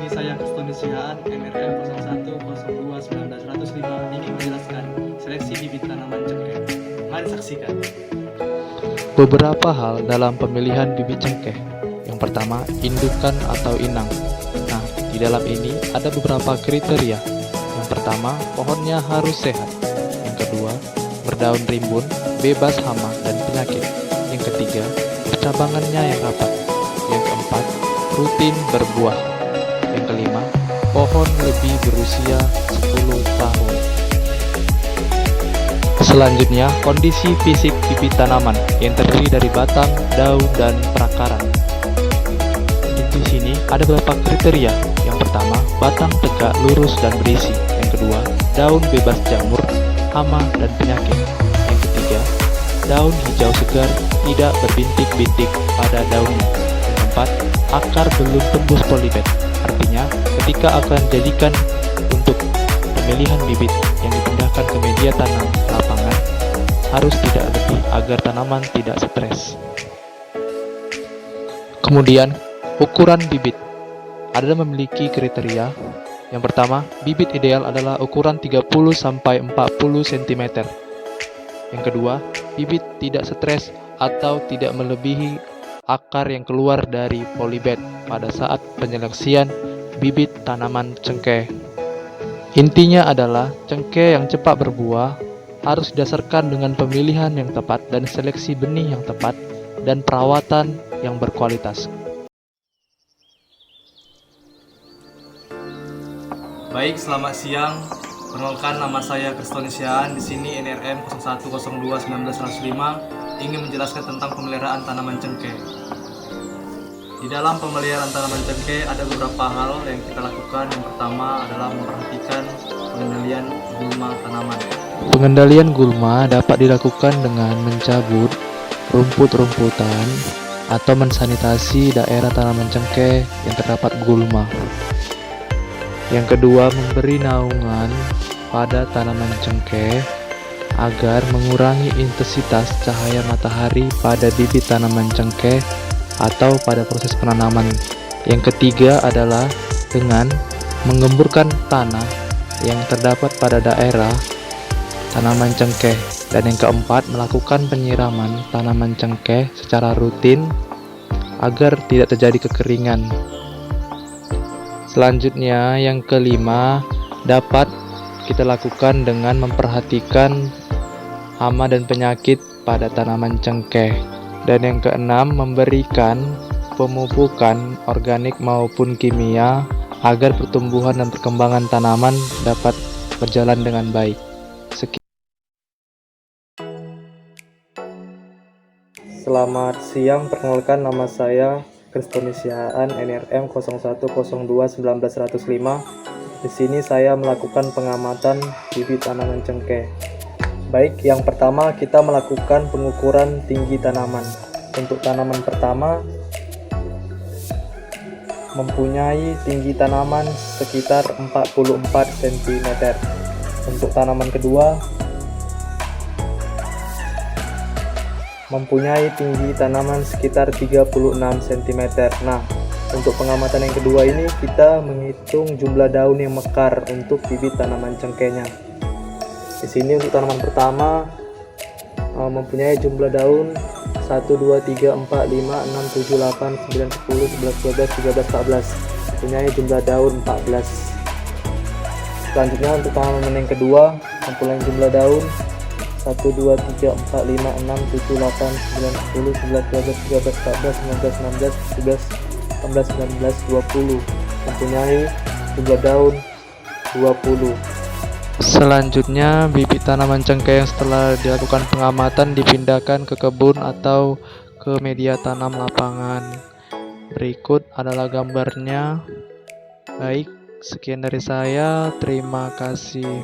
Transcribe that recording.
sini saya Kristoni Sihaan, NRM 01021905 ingin menjelaskan seleksi bibit tanaman cengkeh. Mari saksikan. Beberapa hal dalam pemilihan bibit cengkeh. Yang pertama, indukan atau inang. Nah, di dalam ini ada beberapa kriteria. Yang pertama, pohonnya harus sehat. Yang kedua, berdaun rimbun, bebas hama dan penyakit. Yang ketiga, cabangannya yang rapat. Yang keempat, rutin berbuah. Yang kelima, pohon lebih berusia 10 tahun. Selanjutnya, kondisi fisik bibit tanaman yang terdiri dari batang, daun, dan perakaran. Di sini ada beberapa kriteria. Yang pertama, batang tegak, lurus, dan berisi. Yang kedua, daun bebas jamur, hama, dan penyakit. Yang ketiga, daun hijau segar, tidak berbintik-bintik pada daunnya. Yang keempat, akar belum tembus polybed. Artinya, ketika akan dijadikan untuk pemilihan bibit yang dipindahkan ke media tanam lapangan, harus tidak lebih agar tanaman tidak stres. Kemudian, ukuran bibit ada memiliki kriteria. Yang pertama, bibit ideal adalah ukuran 30-40 cm. Yang kedua, bibit tidak stres atau tidak melebihi akar yang keluar dari polybed pada saat penyeleksian bibit tanaman cengkeh. Intinya adalah cengkeh yang cepat berbuah harus didasarkan dengan pemilihan yang tepat dan seleksi benih yang tepat dan perawatan yang berkualitas. Baik, selamat siang. Perkenalkan, nama saya Kristoni Sihaan. Di sini NRM 01021905 ingin menjelaskan tentang pemeliharaan tanaman cengkeh. Di dalam pemeliharaan tanaman cengkeh ada beberapa hal yang kita lakukan. Yang pertama adalah memperhatikan pengendalian gulma tanaman. Pengendalian gulma dapat dilakukan dengan mencabut rumput-rumputan atau mensanitasi daerah tanaman cengkeh yang terdapat gulma. Yang kedua, memberi naungan pada tanaman cengkeh agar mengurangi intensitas cahaya matahari pada bibit tanaman cengkeh atau pada proses penanaman. Yang ketiga adalah dengan menggemburkan tanah yang terdapat pada daerah tanaman cengkeh. Dan yang keempat, melakukan penyiraman tanaman cengkeh secara rutin agar tidak terjadi kekeringan. Selanjutnya, yang kelima, dapat kita lakukan dengan memperhatikan hama dan penyakit pada tanaman cengkeh. Dan yang keenam, memberikan pemupukan organik maupun kimia agar pertumbuhan dan perkembangan tanaman dapat berjalan dengan baik. Selamat siang, perkenalkan nama saya Kristoni Sihaan, NRM 01021905. Di sini saya melakukan pengamatan bibit tanaman cengkeh. Baik, yang pertama kita melakukan pengukuran tinggi tanaman. Untuk tanaman pertama mempunyai tinggi tanaman sekitar 44 cm. Untuk tanaman kedua mempunyai tinggi tanaman sekitar 36 cm. Nah, untuk pengamatan yang kedua ini kita menghitung jumlah daun yang mekar untuk bibit tanaman cengkehnya. Di sini untuk tanaman pertama mempunyai jumlah daun 1, 2, 3, 4, 5, 6, 7, 8, 9, 10, 11, 12, 13, 14. Mempunyai jumlah daun 14. Selanjutnya untuk tanaman yang kedua mempunyai jumlah daun 1, 2, 3, 4, 5, 6, 7, 8, 9, 10, 11, 12, 13, 14, 15, 16, 17, 18, 19, 20. Mempunyai jumlah daun 20. Selanjutnya, bibit tanaman cengkeh yang setelah dilakukan pengamatan dipindahkan ke kebun atau ke media tanam lapangan. Berikut adalah gambarnya. Baik, sekian dari saya. Terima kasih.